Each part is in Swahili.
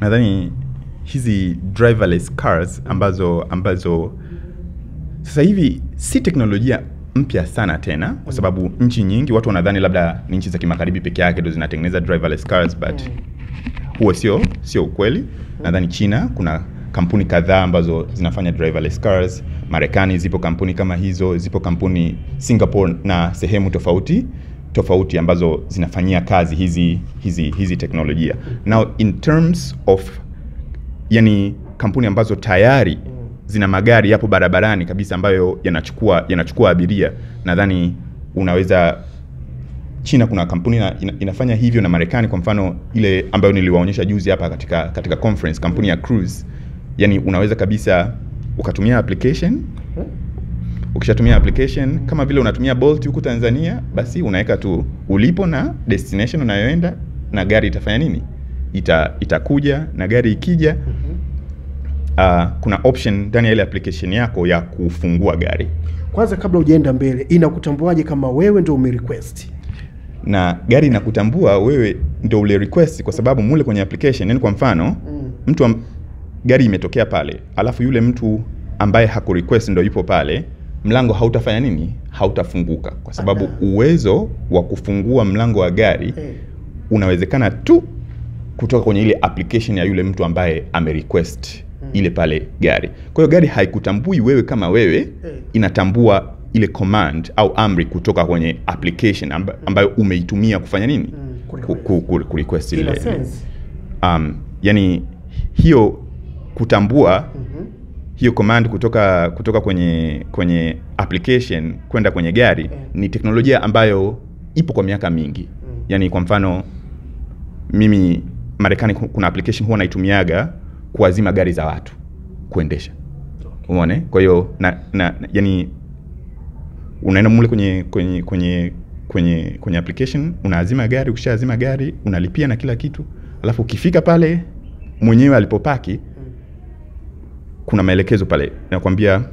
nadhani hizi driverless cars ambazo sasa hivi si teknolojia mpya sana tena, kwa sababu nchi nyingi watu wanadhani labda ni nchi za kimagharibi peke yake ndio zinatengeneza driverless cars, but huo sio ukweli. Nadhani China kuna kampuni kadhaa ambazo zinafanya driverless cars, Marekani zipo kampuni kama hizo, zipo kampuni Singapore na sehemu tofauti ambazo zinafanyia kazi hizi teknolojia. Now in terms of yani kampuni ambazo tayari zina magari yapo barabarani kabisa ambayo yanachukua abiria, nadhani unaweza, China kuna kampuni inafanya hivyo, na Marekani kwa mfano ile ambayo niliwaonyesha juzi hapa katika conference, kampuni ya cruise, yani unaweza kabisa ukatumia application. Ukishatumia application kama vile unatumia Bolt huko Tanzania, basi unaweka tu ulipo na destination unayoenda, na gari itafanya nini? Itakuja, na gari ikija kuna option ndani ya ile application yako ya kufungua gari. Kwanza kabla hujaenda mbele, inakutambuaje kama wewe ndio umerequest? Na gari inakutambua wewe ndio ule request, kwa sababu mule kwenye application, yani kwa mfano gari imetokea pale, alafu yule mtu ambaye hakurequest ndio yupo pale, mlango hautafanya nini? Hautafunguka, kwa sababu uwezo wa kufungua mlango wa gari unawezekana tu kutoka kwenye ile application ya yule mtu ambaye amerequest ile pale gari. Kwa hiyo gari haikutambui wewe kama wewe, inatambua ile command au amri kutoka kwenye application ambayo umeitumia kufanya nini? Kurequest ile. Yani hiyo kutambua hiyo command kutoka kwenye application kwenda kwenye gari ni teknolojia ambayo ipo kwa miaka mingi. Yani kwa mfano mimi Marekani kuna application huwa naitumiaga kuazima gari za watu kuendesha. Umeona? Kwa hiyo yani unaenda mule kwenye application, unaazima gari, ukishaazima gari unalipia na kila kitu. Alafu ukifika pale mwenyewe alipopaki kuna maelekezo pale nakwambia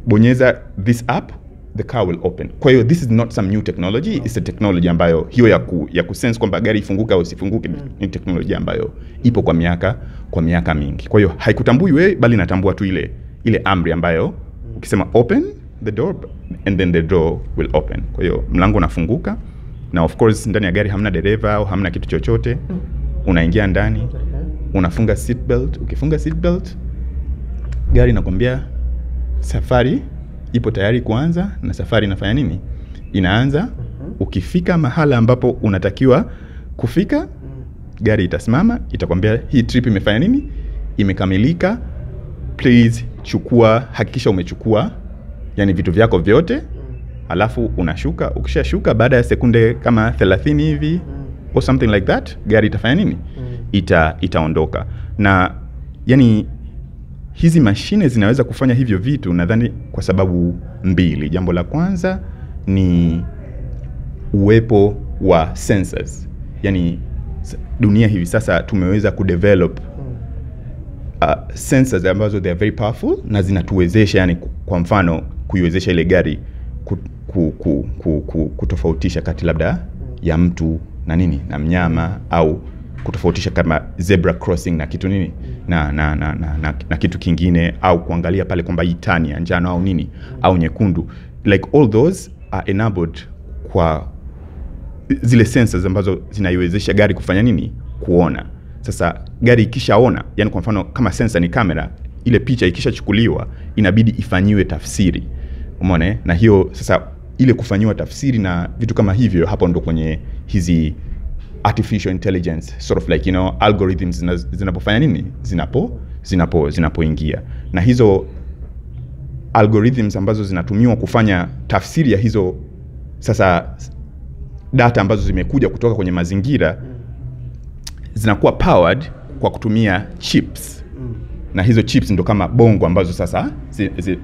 bonyeza this app, the car will open. Kwa hiyo this is not some new technology, it's a technology ambayo hiyo ya kusense kwamba gari ifunguke au isifunguke ni teknolojia ambayo ipo kwa miaka mingi. Kwa hiyo haikutambui wewe, bali inatambua tu ile amri ambayo ukisema open the door and then the door will open. Kwa hiyo mlango unafunguka, na of course ndani ya gari hamna dereva au hamna kitu chochote. Unaingia ndani, unafunga seat belt. Ukifunga seat belt, gari inakwambia safari ipo tayari kuanza, na safari inafanya nini? Inaanza. Ukifika mahala ambapo unatakiwa kufika, gari itasimama, itakwambia hii trip imefanya nini? Imekamilika. Please hakikisha umechukua yani vitu vyako vyote. Alafu unashuka. Ukishashuka baada ya sekunde kama 30 hivi or something like that, gari itafanya nini? Itaondoka. Na yani hizi mashine zinaweza kufanya hivyo vitu nadhani kwa sababu mbili. Jambo la kwanza ni uwepo wa sensors. Yani dunia hivi sasa tumeweza kudevelop sensors ambazo they are very powerful na zinatuwezesha, yani kwa mfano kuiwezesha ile gari kutofautisha kati labda ya mtu na mnyama, au kutofautisha kama zebra crossing na kitu nini na kitu kingine, au kuangalia pale kwamba hii tani ya njano au nini au nyekundu. Like all those are enabled kwa zile sensors ambazo zinaiwezesha gari kufanya nini? Kuona. Sasa gari ikishaona, yani kwa mfano kama sensor ni kamera, ile picha ikishachukuliwa inabidi ifanyiwe tafsiri. Umeona? Na hiyo sasa ile kufanyiwa tafsiri na vitu kama hivyo, hapo ndo kwenye hizi artificial intelligence sort of like algorithms zinapofanya nini? Zinapoingia. Na hizo algorithms ambazo zinatumiwa kufanya tafsiri ya hizo sasa data ambazo zimekuja kutoka kwenye mazingira zinakuwa powered kwa kutumia chips. Na hizo chips ndo kama Bongo ambazo sasa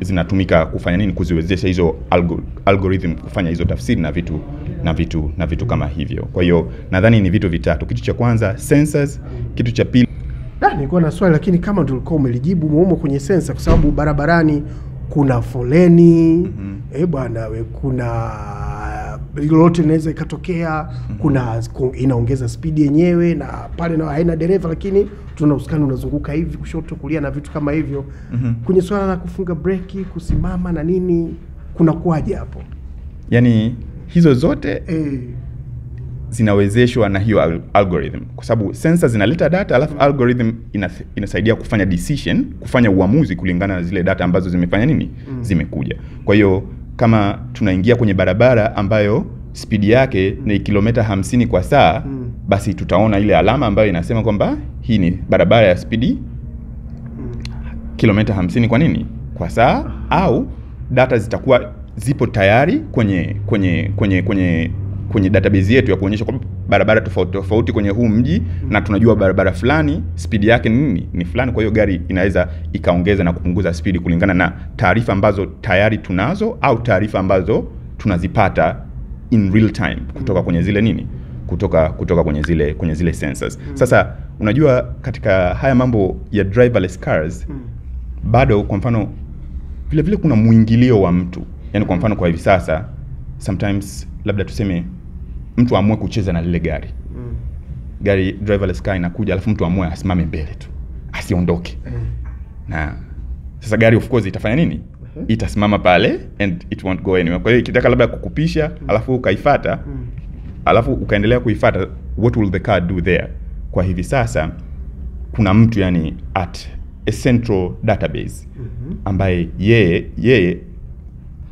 zinatumika kufanya nini? Kuziwezesha hizo algorithm kufanya hizo tafsiri na vitu kama hivyo. Kwa hiyo nadhani ni vitu vitatu. Kitu cha kwanza sensors, kitu cha pili nilikuwa na swali lakini kama ndio ulikuwa umelijibu muhimu kwenye sensor, kwa sababu barabarani kuna foleni bwana kuna lolote linaweza ikatokea. Kuna inaongeza speed yenyewe, na pale na haina dereva, lakini tuna usukani unazunguka hivi kushoto kulia na vitu kama hivyo. Kwenye swala la kufunga breki, kusimama na nini, kuna kuaje hapo? Yani hizo zote zinawezeshwa na hiyo algorithm, kwa sababu sensor zinaleta data, alafu algorithm inasaidia kufanya decision, kufanya uamuzi kulingana na zile data ambazo zimefanya nini, zimekuja. Kwa hiyo kama tunaingia kwenye barabara ambayo speed yake ni kilomita 50 kwa saa, basi tutaona ile alama ambayo inasema kwamba hii ni barabara ya speed kilomita 50 kwa nini, kwa saa, au data zitakuwa zipo tayari kwenye database yetu ya kuonyesha kwamba barabara tofauti kwenye huu mji, na tunajua barabara fulani speed yake ni fulani. Kwa hiyo gari inaweza ikaongeza na kupunguza speed kulingana na taarifa ambazo tayari tunazo, au taarifa ambazo tunazipata in real time kutoka kwenye zile nini, kutoka kwenye zile sensors. Sasa unajua katika haya mambo ya driverless cars, bado kwa mfano vile kuna muingilio wa mtu. Yani kwa mfano kwa hivi sasa sometimes labda tuseme mtu amue kucheza na lile gari. Gari driverless car inakuja, alafu mtu amue asimame mbele tu, asiondoke. Na sasa gari of course itafanya nini? Itasimama pale and it won't go anywhere. Kwa hiyo ikitaka labda kukupisha, alafu ukaifuata, alafu ukaendelea kuifuata, what will the car do there? Kwa hivi sasa kuna mtu yani at a central database ambaye yeye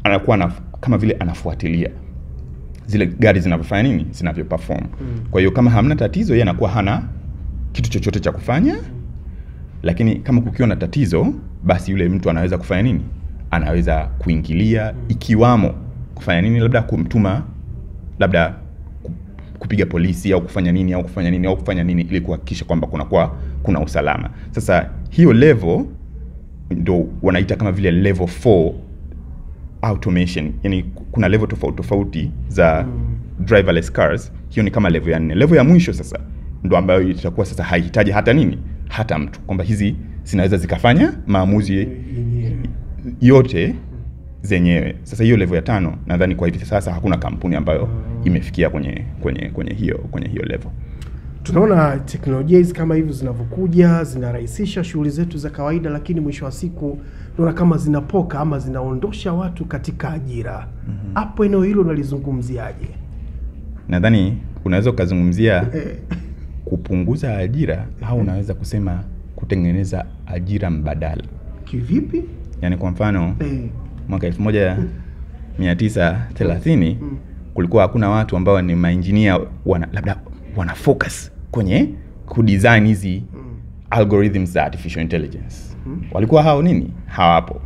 anakuwa kama vile anafuatilia zile gari zinavyofanya nini, zinavyoperform. Kwa hiyo kama hamna tatizo, yeye anakuwa hana kitu chochote cha kufanya. Lakini kama kukiwa na tatizo, basi yule mtu anaweza kufanya nini? Anaweza kuingilia, ikiwamo kufanya nini, labda kumtuma, labda kupiga polisi, au kufanya nini ili kuhakikisha kwamba kuna usalama. Sasa hiyo level ndio wanaita kama vile level 4 automation. Yani kuna level tofauti za driverless cars. Hiyo ni kama level ya 4. Level ya mwisho sasa ndio ambayo itakuwa sasa haihitaji hata mtu, kwamba hizi zinaweza zikafanya maamuzi yote zenyewe. Sasa hiyo level ya 5 nadhani kwa hivi sasa hakuna kampuni ambayo imefikia kwenye hiyo level. Tunaona teknolojia hizi kama hivi zinavyokuja zinarahisisha shughuli zetu za kawaida, lakini mwisho wa siku tunaona kama zinapoka ama zinaondosha watu katika ajira. Hapo eneo hilo unalizungumziaje? Nadhani unaweza kuzungumzia kupunguza ajira, au unaweza kusema kutengeneza ajira mbadala. Kivipi? Yani kwa mfano mwaka 1930 kulikuwa hakuna watu ambao ni maengineer labda wana focus kwenye kudesign hizi algorithms za artificial intelligence. Walikuwa hao nini? Hawapo.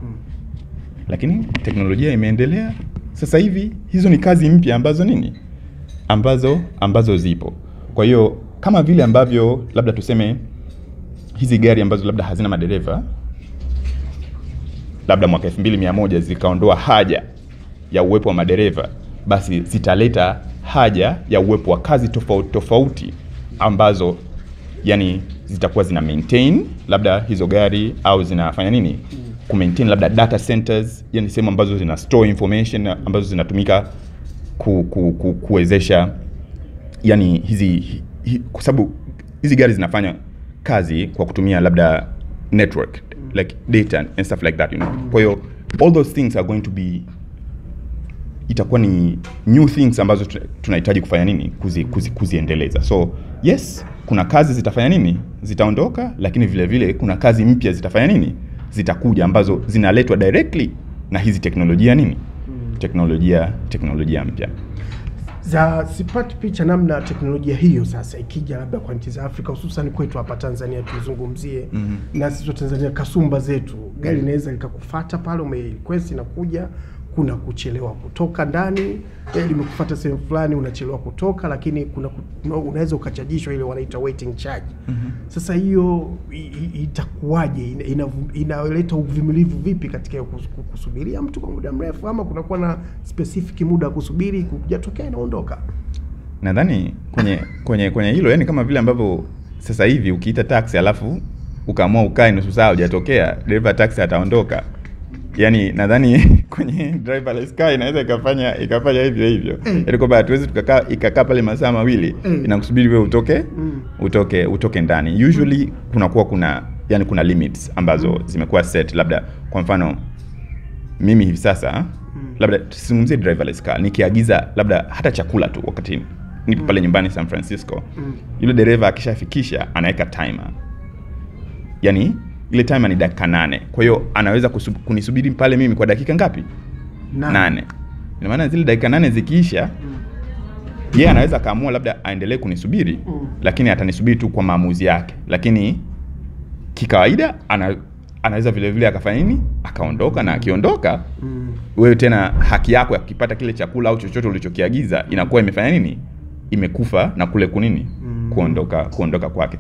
Lakini teknolojia imeendelea. Sasa hivi hizo ni kazi mpya ambazo zipo. Kwa hiyo kama vile ambavyo labda tuseme hizi gari ambazo labda hazina madereva, labda mwaka 2100 zikaondoa haja ya uwepo wa madereva, basi zitaleta haja ya uwepo wa kazi tofauti ambazo yani zitakuwa zina maintain labda hizo gari, au zinafanya nini, ku maintain labda data centers, yani sehemu ambazo zina store information ambazo zinatumika kuwezesha yani kwa sababu hizi gari zinafanya kazi kwa kutumia labda network like data and stuff like that, Kwa hiyo all those things are going to be, itakuwa ni new things ambazo tunahitaji kufanya nini, kuziendeleza. So yes, kuna kazi zitafanya nini, zitaondoka, lakini vile vile kuna kazi mpya zitafanya nini, zitakuja ambazo zinaletwa directly na hizi teknolojia teknolojia mpya. Sipati picha namna teknolojia hiyo sasa ikija labda kwa nchi za Afrika, hususan kwetu hapa Tanzania tuzungumzie. Na sisi wa Tanzania kasumba zetu, gari inaweza likakufuata pale umerequest inakuja, kuna kuchelewa kutoka ndani, limekufuata sehemu fulani unachelewa kutoka, lakini unaweza ukachajishwa ile wanaita waiting charge. Sasa hiyo itakuwaje? Inaleta uvumilivu vipi katika kusubiria mtu kwa muda mrefu, ama kunakuwa na specific muda wa kusubiri kujatokea inaondoka? Nadhani kwenye hilo, yani kama vile ambavyo sasa hivi ukiita taxi alafu ukaamua ukae nusu saa hujatokea, driver taxi ataondoka. yani nadhani kwenye driverless car inaweza ikafanya hivyo. Yaani kwamba hatuwezi ikakaa pale masaa mawili inakusubiri wewe utoke ndani. Usually kuna limits ambazo zimekuwa set. Labda kwa mfano mimi hivi sasa labda tusizungumzie driverless car, nikiagiza labda hata chakula tu wakati nipo pale nyumbani San Francisco, yule dereva akishafikisha anaweka timer. Yani ile timer ni dakika 8. Kwa hiyo anaweza kunisubiri pale mimi kwa dakika ngapi? 8. Ina maana zile dakika 8 zikiisha, yeye anaweza kaamua labda aendelee kunisubiri, lakini atanisubiri tu kwa maamuzi yake. Lakini kikawaida anaweza vile vile akafanya nini? Akaondoka, na akiondoka wewe tena haki yako ya kupata kile chakula au chochote ulichokiagiza inakuwa imefanya nini? Imekufa na kule kunini? Kuondoka kwake.